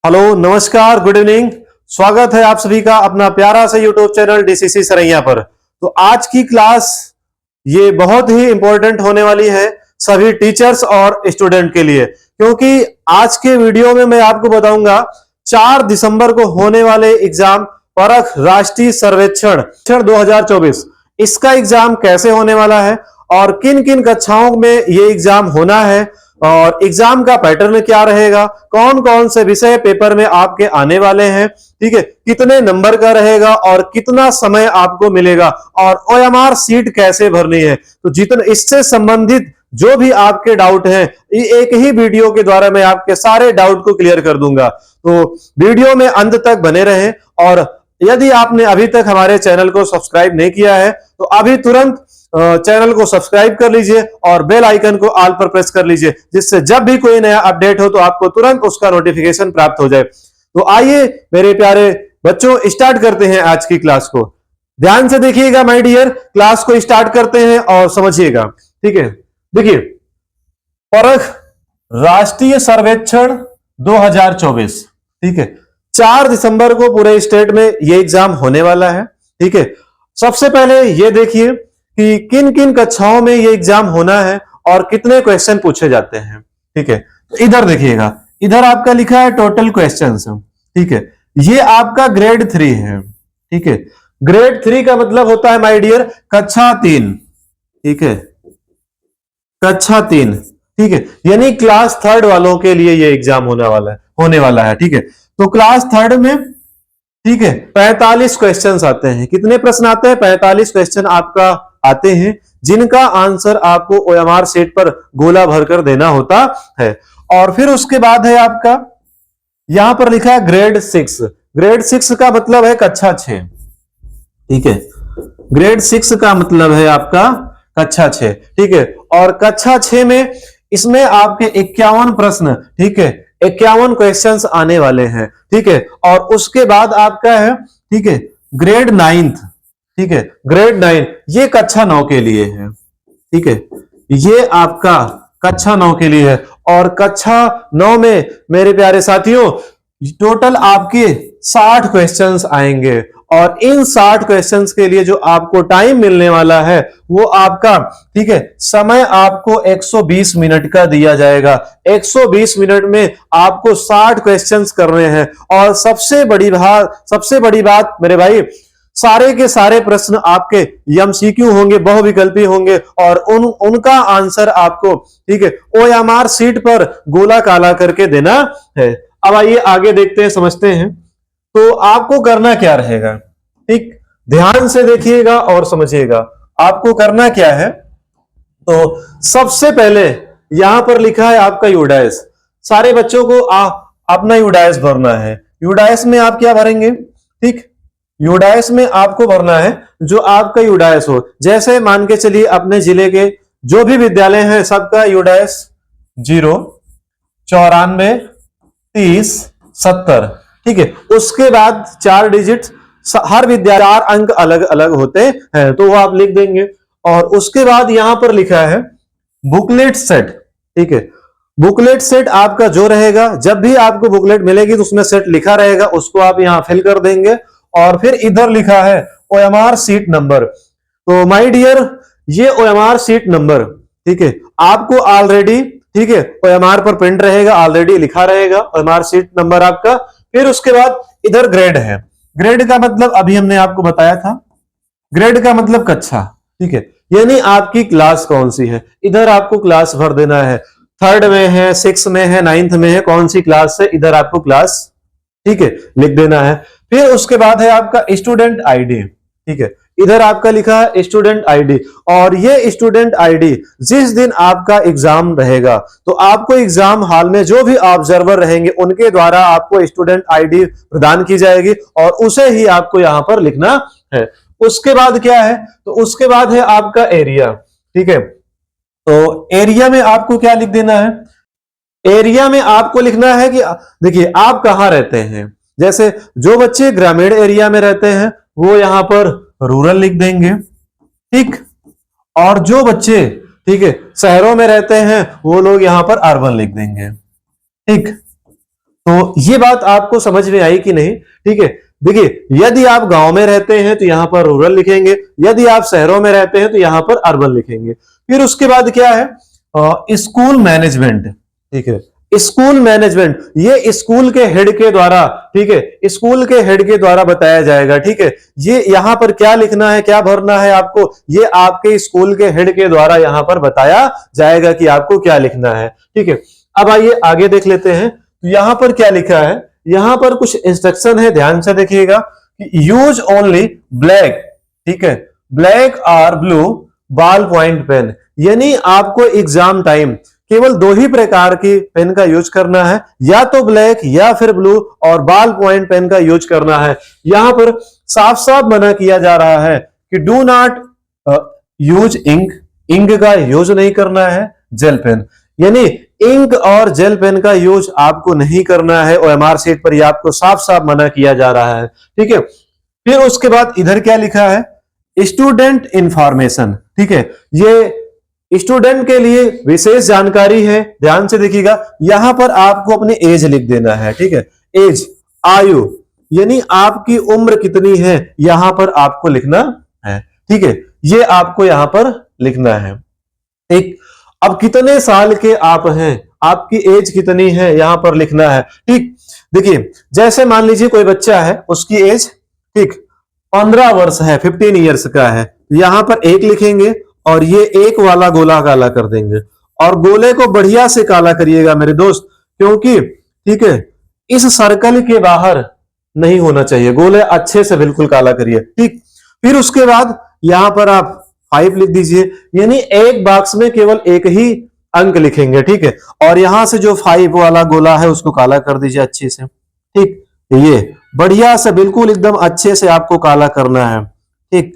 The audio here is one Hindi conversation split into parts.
हेलो, नमस्कार, गुड इवनिंग। स्वागत है आप सभी का अपना प्यारा सा यूट्यूब चैनल डीसीसी सरैया पर। तो आज की क्लास ये बहुत ही इंपॉर्टेंट होने वाली है सभी टीचर्स और स्टूडेंट के लिए, क्योंकि आज के वीडियो में मैं आपको बताऊंगा 4 दिसंबर को होने वाले एग्जाम परख राष्ट्रीय सर्वेक्षण 2024 इसका एग्जाम कैसे होने वाला है और किन किन कक्षाओं में ये एग्जाम होना है और एग्जाम का पैटर्न क्या रहेगा, कौन कौन से विषय पेपर में आपके आने वाले हैं, ठीक है, कितने नंबर का रहेगा और कितना समय आपको मिलेगा और ओएमआर सीट कैसे भरनी है। तो जितने इससे संबंधित जो भी आपके डाउट हैं एक ही वीडियो के द्वारा मैं आपके सारे डाउट को क्लियर कर दूंगा। तो वीडियो में अंत तक बने रहें और यदि आपने अभी तक हमारे चैनल को सब्सक्राइब नहीं किया है तो अभी तुरंत चैनल को सब्सक्राइब कर लीजिए और बेल आइकन को ऑल पर प्रेस कर लीजिए, जिससे जब भी कोई नया अपडेट हो तो आपको तुरंत उसका नोटिफिकेशन प्राप्त हो जाए। तो आइए मेरे प्यारे बच्चों, स्टार्ट करते हैं आज की क्लास को। ध्यान से देखिएगा माय डियर, क्लास को स्टार्ट करते हैं और समझिएगा, ठीक है। देखिए, परख राष्ट्रीय सर्वेक्षण 2024, ठीक है, 4 दिसंबर को पूरे स्टेट में ये एग्जाम होने वाला है, ठीक है। सबसे पहले ये देखिए कि किन किन कक्षाओं में ये एग्जाम होना है और कितने क्वेश्चन पूछे जाते हैं, ठीक है। तो इधर देखिएगा, इधर आपका लिखा है टोटल क्वेश्चंस, ठीक है। ये आपका ग्रेड 3 है, ठीक है। ग्रेड 3 का मतलब होता है माय डियर कक्षा 3, ठीक है, कक्षा 3, ठीक है, यानी क्लास 3 वालों के लिए ये एग्जाम होने वाला है, ठीक है। तो क्लास 3 में, ठीक है, 45 क्वेश्चंस आते हैं। कितने प्रश्न आते हैं? 45 क्वेश्चन आपका आते हैं, जिनका आंसर आपको ओएमआर शीट पर गोला भरकर देना होता है। और फिर उसके बाद है आपका यहां पर लिखा है ग्रेड 6। ग्रेड 6 का मतलब है कक्षा 6, ठीक है। ग्रेड 6 का मतलब है आपका कक्षा 6, ठीक है। और कक्षा 6 में इसमें आपके 51 प्रश्न, ठीक है, 51 क्वेश्चंस आने वाले हैं, ठीक है। और उसके बाद आपका है, ठीक है, ग्रेड 9, ठीक है, ग्रेड 9 ये कक्षा 9 के लिए है, ठीक है, ये आपका कक्षा 9 के लिए है। और कक्षा 9 में मेरे प्यारे साथियों टोटल आपके 60 क्वेश्चंस आएंगे और इन 60 क्वेश्चंस के लिए जो आपको टाइम मिलने वाला है वो आपका, ठीक है, समय आपको 120 मिनट का दिया जाएगा। 120 मिनट में आपको 60 क्वेश्चंस करने हैं। और सबसे बड़ी बात मेरे भाई, सारे के सारे प्रश्न आपके एमसीक्यू होंगे, बहुविकल्पी होंगे और उनका आंसर आपको, ठीक है, ओएमआर शीट पर गोला काला करके देना है। अब आइए आगे देखते हैं, समझते हैं। तो आपको करना क्या रहेगा, ठीक, ध्यान से देखिएगा और समझिएगा आपको करना क्या है। तो सबसे पहले यहां पर लिखा है आपका यूडाइस। सारे बच्चों को अपना यूडाइस भरना है। यूडाइस में आप क्या भरेंगे, ठीक, यूडाइस में आपको भरना है जो आपका यूडाइस हो। जैसे मान के चलिए अपने जिले के जो भी विद्यालय हैं सबका यूडाइस 0, 94, 30, 70, ठीक है। उसके बाद 4 डिजिट, हर विद्यालय 4 अंक अलग अलग होते हैं, तो वो आप लिख देंगे। और उसके बाद यहां पर लिखा है बुकलेट सेट, ठीक है। बुकलेट सेट आपका जो रहेगा, जब भी आपको बुकलेट मिलेगी तो उसमें सेट लिखा रहेगा, उसको आप यहां फिल कर देंगे। और फिर इधर लिखा है ओएमआर सीट नंबर। तो माय डियर ये ओएमआर सीट नंबर, ठीक है, आपको ऑलरेडी, ठीक है, ओएमआर पर प्रिंट रहेगा, ऑलरेडी लिखा रहेगा ओएमआर सीट नंबर आपका। फिर उसके बाद इधर ग्रेड है। ग्रेड का मतलब अभी हमने आपको बताया था, ग्रेड का मतलब कक्षा, ठीक है, यानी आपकी क्लास कौन सी है। इधर आपको क्लास भर देना है, 3rd में है, 6 में है, 9th में है, कौन सी क्लास है, इधर आपको क्लास, ठीक है, लिख देना है। फिर उसके बाद है आपका स्टूडेंट आईडी, ठीक है, इधर आपका लिखा है स्टूडेंट आईडी। और ये स्टूडेंट आईडी जिस दिन आपका एग्जाम रहेगा तो आपको एग्जाम हॉल में जो भी ऑब्जर्वर रहेंगे उनके द्वारा आपको स्टूडेंट आईडी प्रदान की जाएगी और उसे ही आपको यहां पर लिखना है। उसके बाद क्या है, तो उसके बाद है आपका एरिया, ठीक है। तो एरिया में आपको क्या लिख देना है, एरिया में आपको लिखना है कि देखिए आप कहां रहते हैं। जैसे जो बच्चे ग्रामीण एरिया में रहते हैं वो यहां पर रूरल लिख देंगे, ठीक। और जो बच्चे, ठीक है, शहरों में रहते हैं वो लोग यहां पर अर्बन लिख देंगे, ठीक। तो ये बात आपको समझ में आई कि नहीं? ठीक है, देखिए यदि आप गांव में रहते हैं तो यहां पर रूरल लिखेंगे, यदि आप शहरों में रहते हैं तो यहां पर अर्बन लिखेंगे। फिर उसके बाद क्या है, स्कूल मैनेजमेंट। ठीक है, स्कूल मैनेजमेंट ये स्कूल के हेड के द्वारा, ठीक है, स्कूल के हेड के द्वारा बताया जाएगा। ठीक है, ये यहां पर क्या लिखना है, क्या भरना है आपको, ये आपके स्कूल के हेड के द्वारा यहां पर बताया जाएगा कि आपको क्या लिखना है। ठीक है, अब आइए आगे देख लेते हैं। तो यहां पर क्या लिखा है, यहां पर कुछ इंस्ट्रक्शन है, ध्यान से देखिएगा कि यूज ओनली ब्लैक, ठीक है, ब्लैक और ब्लू बॉल पॉइंट पेन, यानी आपको एग्जाम टाइम केवल दो ही प्रकार की पेन का यूज करना है, या तो ब्लैक या फिर ब्लू, और बॉल पॉइंट पेन का यूज करना है। यहां पर साफ साफ मना किया जा रहा है कि do not use ink, ink का यूज नहीं करना है, जेल पेन, यानी इंक और जेल पेन का यूज आपको नहीं करना है, ओएमआर शीट पर यह आपको साफ साफ मना किया जा रहा है। ठीक है, फिर उसके बाद इधर क्या लिखा है, स्टूडेंट इंफॉर्मेशन। ठीक है, ये स्टूडेंट के लिए विशेष जानकारी है, ध्यान से देखिएगा। यहां पर आपको अपनी एज लिख देना है। ठीक है, एज, आयु, यानी आपकी उम्र कितनी है, यहां पर आपको लिखना है। ठीक है, ये आपको यहां पर लिखना है। एक, अब कितने साल के आप हैं, आपकी एज कितनी है, यहां पर लिखना है। ठीक, देखिए जैसे मान लीजिए कोई बच्चा है, उसकी एज ठीक 15 वर्ष है, 15 ईयर्स का है, यहां पर एक लिखेंगे और ये एक वाला गोला काला कर देंगे, और गोले को बढ़िया से काला करिएगा मेरे दोस्त, क्योंकि ठीक है इस सर्कल के बाहर नहीं होना चाहिए, गोले अच्छे से बिल्कुल काला करिए। ठीक, फिर उसके बाद यहां पर आप 5 लिख दीजिए, यानी एक बॉक्स में केवल एक ही अंक लिखेंगे। ठीक है, और यहां से जो 5 वाला गोला है उसको काला कर दीजिए अच्छे से। ठीक, ये बढ़िया से बिल्कुल एकदम अच्छे से आपको काला करना है। ठीक,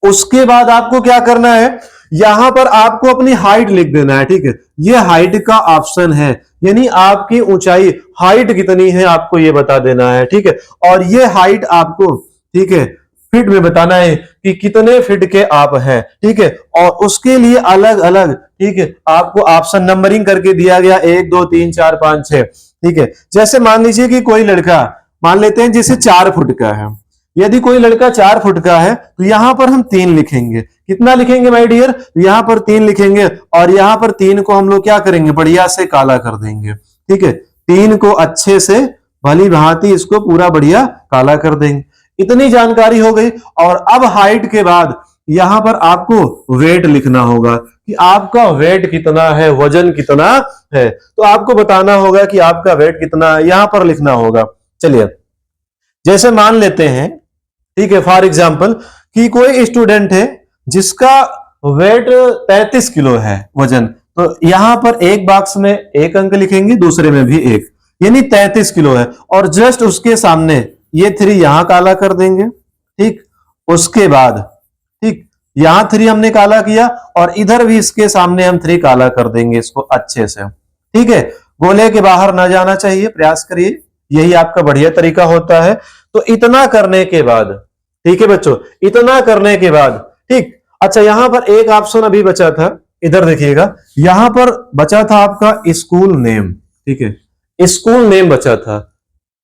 उसके बाद आपको क्या करना है, यहां पर आपको अपनी हाइट लिख देना है। ठीक है, ये हाइट का ऑप्शन है, यानी आपकी ऊंचाई, हाइट कितनी है आपको ये बता देना है। ठीक है, और ये हाइट आपको ठीक है फीट में बताना है कि कितने फीट के आप हैं। ठीक है, और उसके लिए अलग अलग ठीक है आपको ऑप्शन नंबरिंग करके दिया गया, 1 2 3 4 5 6। ठीक है, जैसे मान लीजिए कि कोई लड़का, मान लेते हैं जैसे 4 फुट का है, यदि कोई लड़का 4 फुट का है तो यहां पर हम 3 लिखेंगे। कितना लिखेंगे माय डियर, यहां पर 3 लिखेंगे, और यहां पर 3 को हम लोग क्या करेंगे, बढ़िया से काला कर देंगे। ठीक है, 3 को अच्छे से भली भांति इसको पूरा बढ़िया काला कर देंगे। इतनी जानकारी हो गई, और अब हाइट के बाद यहां पर आपको वेट लिखना होगा कि आपका वेट कितना है, वजन कितना है, तो आपको बताना होगा कि आपका वेट कितना है, यहां पर लिखना होगा। चलिए जैसे मान लेते हैं, ठीक है, फॉर एग्जांपल कि कोई स्टूडेंट है जिसका वेट 33 किलो है वजन, तो यहां पर एक बॉक्स में एक अंक लिखेंगे, दूसरे में भी एक, यानी 33 किलो है, और जस्ट उसके सामने ये 3 यहां काला कर देंगे। ठीक, उसके बाद ठीक यहां 3 हमने काला किया, और इधर भी इसके सामने हम 3 काला कर देंगे इसको अच्छे से। ठीक है, गोले के बाहर ना जाना चाहिए, प्रयास करिए, यही आपका बढ़िया तरीका होता है। तो इतना करने के बाद, ठीक है बच्चों, इतना करने के बाद ठीक, अच्छा यहां पर एक ऑप्शन अभी बचा था, इधर देखिएगा, यहां पर बचा था आपका स्कूल नेम। ठीक है, स्कूल नेम बचा था,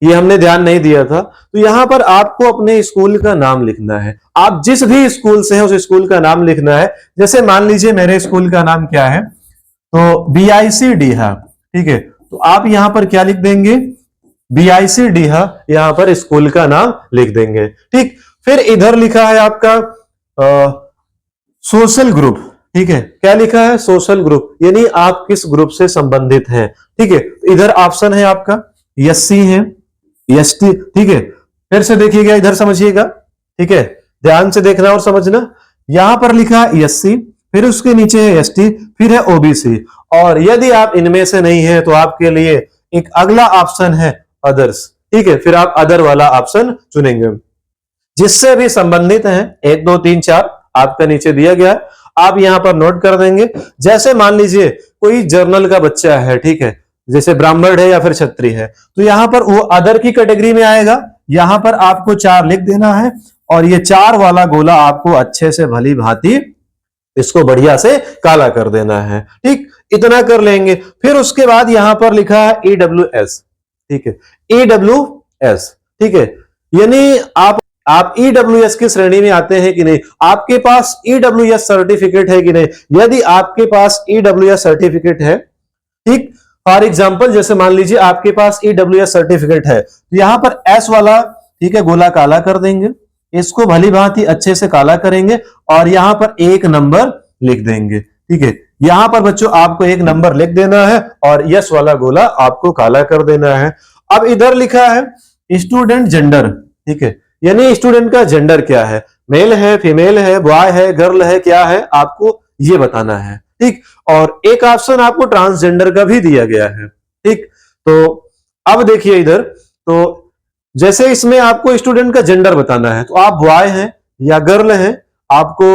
ये हमने ध्यान नहीं दिया था। तो यहां पर आपको अपने स्कूल का नाम लिखना है, आप जिस भी स्कूल से हैं उस स्कूल का नाम लिखना है। जैसे मान लीजिए मेरे स्कूल का नाम क्या है, तो BIC डीहा। ठीक है, तो आप यहां पर क्या लिख देंगे, BIC डीहा, यहां पर स्कूल का नाम लिख देंगे। ठीक, फिर इधर लिखा है आपका सोशल ग्रुप। ठीक है, क्या लिखा है, सोशल ग्रुप, यानी आप किस ग्रुप से संबंधित हैं। ठीक है, इधर ऑप्शन है आपका SC है, ST। ठीक है, फिर से देखिएगा, इधर समझिएगा, ठीक है, ध्यान से देखना और समझना। यहां पर लिखा है SC, फिर उसके नीचे है ST, फिर है OBC, और यदि आप इनमें से नहीं है तो आपके लिए एक अगला ऑप्शन है अदर्स। ठीक है, फिर आप अदर वाला ऑप्शन चुनेंगे, जिससे भी संबंधित हैं, 1 2 3 4 आपका नीचे दिया गया है, आप यहां पर नोट कर देंगे। जैसे मान लीजिए कोई जर्नल का बच्चा है, ठीक है, जैसे ब्राह्मण है या फिर क्षत्रिय है, तो यहां पर वो अदर की कैटेगरी में आएगा। यहां पर आपको 4 लिख देना है, और ये 4 वाला गोला आपको अच्छे से भली भांति इसको बढ़िया से काला कर देना है। ठीक, इतना कर लेंगे। फिर उसके बाद यहां पर लिखा है EWS, ठीक है, EWS, ठीक है, यानी आप EWS की श्रेणी में आते हैं कि नहीं, आपके पास EWS सर्टिफिकेट है कि नहीं। यदि आपके पास EWS सर्टिफिकेट है, ठीक, फॉर एग्जांपल जैसे मान लीजिए आपके पास EWS सर्टिफिकेट है, तो यहां पर S वाला, ठीक है, गोला काला कर देंगे, इसको भली भांति अच्छे से काला करेंगे और यहां पर एक नंबर लिख देंगे, ठीक है। यहां पर बच्चों आपको एक नंबर लिख देना है और यस वाला गोला आपको काला कर देना है। अब इधर लिखा है स्टूडेंट जेंडर, ठीक है, यानी स्टूडेंट का जेंडर क्या है, मेल है, फीमेल है, बॉय है, गर्ल है, क्या है, आपको ये बताना है, ठीक। और एक ऑप्शन आपको ट्रांसजेंडर का भी दिया गया है, ठीक। तो अब देखिए इधर, तो जैसे इसमें आपको स्टूडेंट का जेंडर बताना है, तो आप बॉय हैं या गर्ल हैं, आपको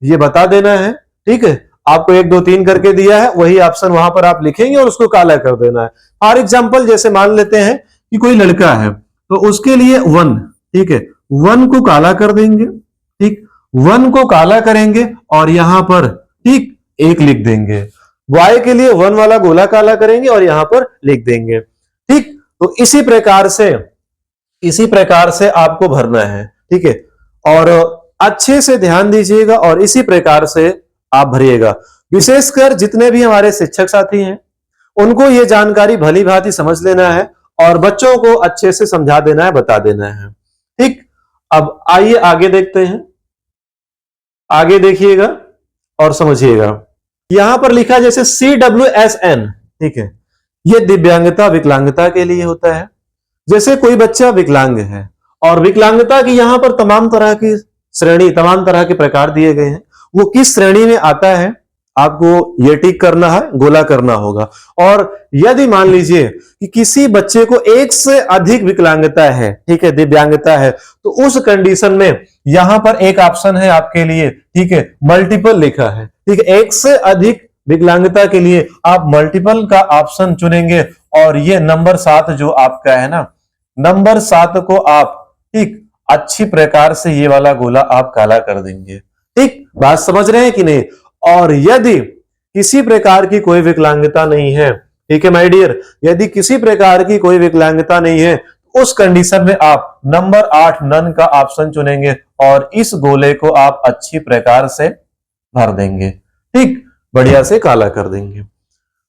ये बता देना है, ठीक है। आपको 1 2 3 करके दिया है, वही ऑप्शन वहां पर आप लिखेंगे और उसको काला कर देना है। फॉर एग्जांपल जैसे मान लेते हैं कि कोई लड़का है, तो उसके लिए 1, ठीक है, 1 को काला कर देंगे, ठीक, 1 को काला करेंगे और यहां पर, ठीक, 1 लिख देंगे। बॉय के लिए 1 वाला गोला काला करेंगे और यहां पर लिख देंगे, ठीक। तो इसी प्रकार से आपको भरना है, ठीक है, और अच्छे से ध्यान दीजिएगा और इसी प्रकार से आप भरिएगा। विशेषकर जितने भी हमारे शिक्षक साथी हैं, उनको यह जानकारी भली भांति समझ लेना है और बच्चों को अच्छे से समझा देना है, बता देना है, ठीक। अब आइए आगे देखते हैं, आगे देखिएगा और समझिएगा। यहां पर लिखा जैसे CWSN, ठीक है, यह दिव्यांगता विकलांगता के लिए होता है। जैसे कोई बच्चा विकलांग है और विकलांगता की यहां पर तमाम तरह की श्रेणी, तमाम तरह के प्रकार दिए गए हैं, वो किस श्रेणी में आता है आपको ये टिक करना है, गोला करना होगा। और यदि मान लीजिए कि किसी बच्चे को 1 से अधिक विकलांगता है, ठीक है, दिव्यांगता है, तो उस कंडीशन में यहां पर एक ऑप्शन है आपके लिए, ठीक है, मल्टीपल लिखा है, ठीक है, 1 से अधिक विकलांगता के लिए आप मल्टीपल का ऑप्शन चुनेंगे और ये नंबर 7 जो आपका है ना, नंबर 7 को आप, ठीक, अच्छी प्रकार से ये वाला गोला आप काला कर देंगे, ठीक। बात समझ रहे हैं कि नहीं। और यदि किसी प्रकार की कोई विकलांगता नहीं है, ठीक है माय डियर, यदि किसी प्रकार की कोई विकलांगता नहीं है, उस कंडीशन में आप नंबर 8 नन का ऑप्शन चुनेंगे और इस गोले को आप अच्छी प्रकार से भर देंगे, ठीक, बढ़िया से काला कर देंगे।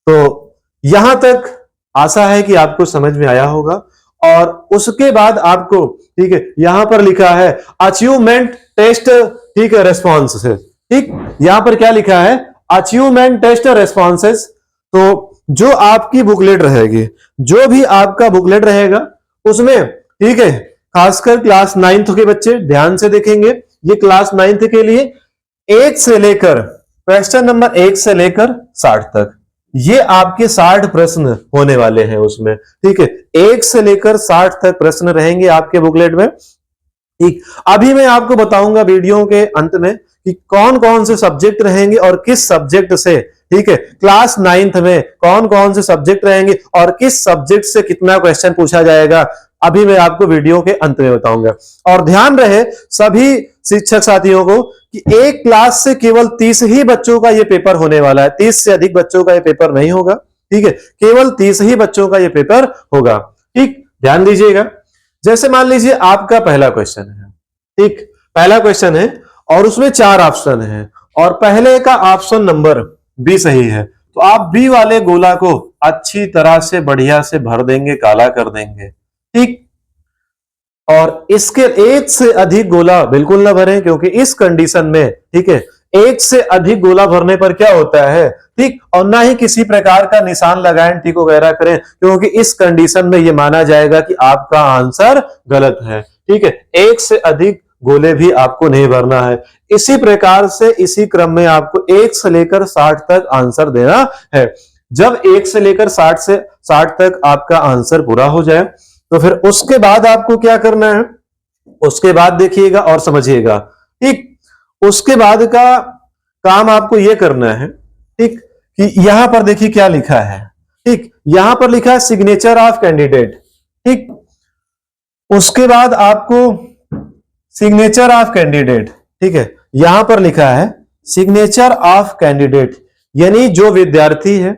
तो यहां तक आशा है कि आपको समझ में आया होगा। और उसके बाद आपको, ठीक है, यहां पर लिखा है अचीवमेंट टेस्ट, ठीक है, रेस्पॉन्सेस, ठीक, यहां पर क्या लिखा है, अचीवमेंट टेस्ट रेस्पॉन्सेस। तो जो आपकी बुकलेट रहेगी, जो भी आपका बुकलेट रहेगा उसमें, ठीक है, खासकर क्लास 9th के बच्चे ध्यान से देखेंगे, ये क्लास 9th के लिए 1 से लेकर, क्वेश्चन नंबर 1 से लेकर 60 तक, ये आपके 60 प्रश्न होने वाले हैं उसमें, ठीक है, 1 से लेकर 60 तक प्रश्न रहेंगे आपके बुकलेट में, ठीक। अभी मैं आपको बताऊंगा वीडियो के अंत में कि कौन कौन से सब्जेक्ट रहेंगे और किस सब्जेक्ट से, ठीक है, क्लास 9th में कौन कौन से सब्जेक्ट रहेंगे और किस सब्जेक्ट से कितना क्वेश्चन पूछा जाएगा, अभी मैं आपको वीडियो के अंत में बताऊंगा। और ध्यान रहे सभी शिक्षक साथियों को कि एक क्लास से केवल 30 ही बच्चों का ये पेपर होने वाला है, 30 से अधिक बच्चों का ये पेपर नहीं होगा, ठीक है, केवल 30 ही बच्चों का ये पेपर होगा, ठीक, ध्यान दीजिएगा। जैसे मान लीजिए आपका पहला क्वेश्चन है, ठीक, पहला क्वेश्चन है और उसमें 4 ऑप्शन है और पहले का ऑप्शन नंबर बी सही है, तो आप बी वाले गोला को अच्छी तरह से बढ़िया से भर देंगे, काला कर देंगे, ठीक। और इसके 1 से अधिक गोला बिल्कुल ना भरें, क्योंकि इस कंडीशन में, ठीक है, 1 से अधिक गोला भरने पर क्या होता है, ठीक, और ना ही किसी प्रकार का निशान लगाएं, टिक वगैरह करें, क्योंकि इस कंडीशन में यह माना जाएगा कि आपका आंसर गलत है, ठीक है। 1 से अधिक गोले भी आपको नहीं भरना है। इसी प्रकार से इसी क्रम में आपको 1 से लेकर 60 तक आंसर देना है। जब 1 से लेकर 60 तक आपका आंसर पूरा हो जाए, तो फिर उसके बाद आपको क्या करना है, उसके बाद देखिएगा और समझिएगा, ठीक। उसके बाद का काम आपको यह करना है, ठीक, कि यहां पर देखिए क्या लिखा है, ठीक, यहां पर लिखा है सिग्नेचर ऑफ कैंडिडेट, ठीक। उसके बाद आपको सिग्नेचर ऑफ कैंडिडेट, ठीक है, यहां पर लिखा है सिग्नेचर ऑफ कैंडिडेट, यानी जो विद्यार्थी है,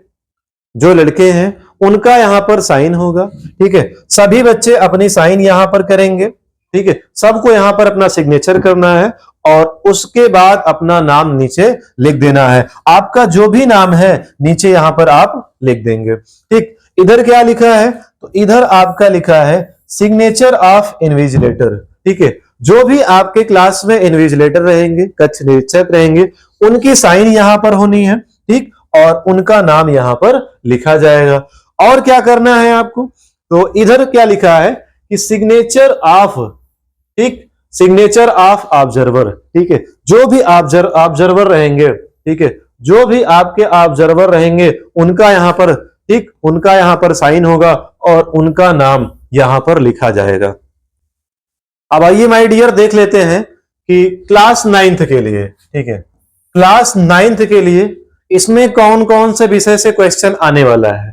जो लड़के हैं, उनका यहां पर साइन होगा। ठीक है, सभी बच्चे अपनी साइन यहां पर करेंगे। ठीक है, सबको यहां पर अपना सिग्नेचर करना है और उसके बाद अपना नाम नीचे लिख देना है। आपका जो भी नाम है नीचे यहां पर आप लिख देंगे। ठीक, इधर क्या लिखा है, तो इधर आपका लिखा है सिग्नेचर ऑफ इन्विजिलेटर। ठीक है, जो भी आपके क्लास में इन्विजिलेटर रहेंगे, कक्ष निरीक्षक रहेंगे, उनकी साइन यहां पर होनी है। ठीक, और उनका नाम यहां पर लिखा जाएगा। और क्या करना है आपको, तो इधर क्या लिखा है कि सिग्नेचर ऑफ, ठीक, सिग्नेचर ऑफ ऑब्जर्वर। ठीक है, जो भी ऑब्जर्वर रहेंगे, ठीक है, जो भी आपके ऑब्जर्वर रहेंगे उनका यहां पर, ठीक, उनका यहां पर साइन होगा और उनका नाम यहां पर लिखा जाएगा। अब आइए माय डियर देख लेते हैं कि क्लास 9th के लिए, ठीक है, क्लास 9th के लिए इसमें कौन कौन से विषय से क्वेश्चन आने वाला है।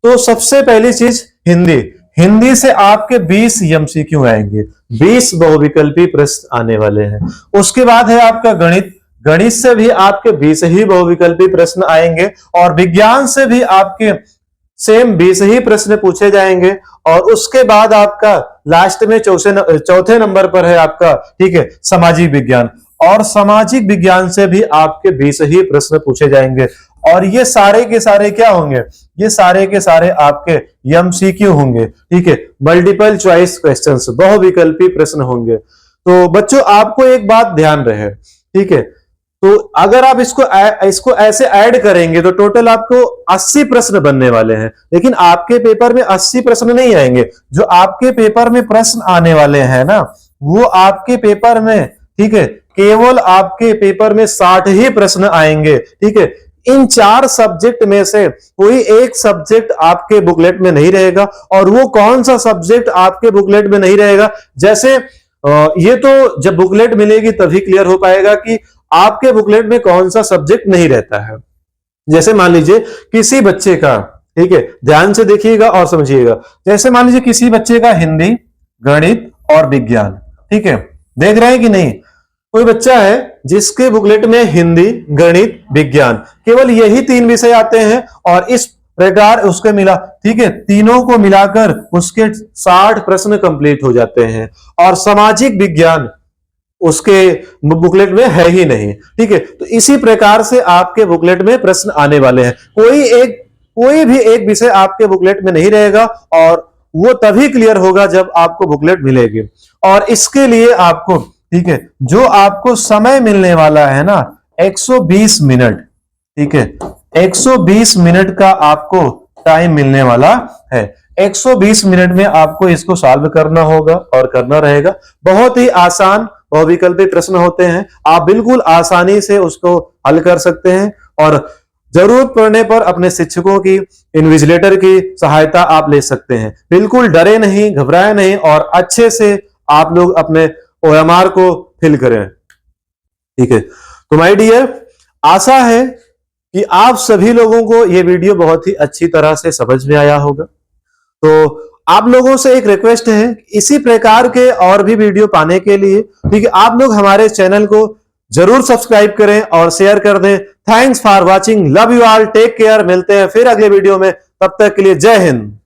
तो सबसे पहली चीज हिंदी। हिंदी से आपके 20 एमसीक्यू आएंगे, 20 बहुविकल्पी प्रश्न आने वाले हैं। उसके बाद है आपका गणित। गणित से भी आपके 20 ही बहुविकल्पी प्रश्न आएंगे और विज्ञान से भी आपके सेम 20 ही प्रश्न पूछे जाएंगे। और उसके बाद आपका लास्ट में चौथे नंबर पर है आपका, ठीक है, सामाजिक विज्ञान। और सामाजिक विज्ञान से भी आपके 20 ही प्रश्न पूछे जाएंगे। और ये सारे के सारे क्या होंगे, ये सारे के सारे आपके एमसीक्यू होंगे। ठीक है, मल्टीपल चॉइस क्वेश्चंस, बहुविकल्पी प्रश्न होंगे। तो बच्चों आपको एक बात ध्यान रहे, ठीक है, तो अगर आप इसको ऐसे ऐड करेंगे तो टोटल आपको 80 प्रश्न बनने वाले हैं। लेकिन आपके पेपर में 80 प्रश्न नहीं आएंगे। जो आपके पेपर में प्रश्न आने वाले हैं ना, वो आपके पेपर में, ठीक है, केवल आपके पेपर में 60 ही प्रश्न आएंगे। ठीक है, इन 4 सब्जेक्ट में से कोई एक सब्जेक्ट आपके बुकलेट में नहीं रहेगा। और वो कौन सा सब्जेक्ट आपके बुकलेट में नहीं रहेगा, जैसे ये तो जब बुकलेट मिलेगी तभी क्लियर हो पाएगा कि आपके बुकलेट में कौन सा सब्जेक्ट नहीं रहता है। जैसे मान लीजिए किसी बच्चे का, ठीक है, ध्यान से देखिएगा और समझिएगा, जैसे मान लीजिए किसी बच्चे का हिंदी, गणित और विज्ञान, ठीक है, देख रहे हैं कि नहीं, कोई बच्चा है जिसके बुकलेट में हिंदी, गणित, विज्ञान, केवल यही 3 विषय आते हैं और इस प्रकार उसके मिला, ठीक है, तीनों को मिलाकर उसके 60 प्रश्न कंप्लीट हो जाते हैं। और सामाजिक विज्ञान उसके बुकलेट में है ही नहीं। ठीक है, तो इसी प्रकार से आपके बुकलेट में प्रश्न आने वाले हैं। कोई भी एक विषय आपके बुकलेट में नहीं रहेगा और वो तभी क्लियर होगा जब आपको बुकलेट मिलेगी। और इसके लिए आपको, ठीक है, जो आपको समय मिलने वाला है ना, 120 मिनट, ठीक है, 120 मिनट का आपको टाइम मिलने वाला है। 120 मिनट में आपको इसको सॉल्व करना होगा और करना रहेगा। बहुत ही आसान बहुविकल्पी प्रश्न होते हैं, आप बिल्कुल आसानी से उसको हल कर सकते हैं। और जरूरत पड़ने पर अपने शिक्षकों की, इन्विजिलेटर की सहायता आप ले सकते हैं। बिल्कुल डरे नहीं, घबराए नहीं और अच्छे से आप लोग अपने OMR को फिल करें। ठीक है, तो माय डियर, आशा है कि आप सभी लोगों को यह वीडियो बहुत ही अच्छी तरह से समझ में आया होगा। तो आप लोगों से एक रिक्वेस्ट है, इसी प्रकार के और भी वीडियो पाने के लिए, ठीक है, आप लोग हमारे चैनल को जरूर सब्सक्राइब करें और शेयर कर दें। Thanks for watching, love you all, take care. मिलते हैं फिर अगले वीडियो में, तब तक के लिए जय हिंद।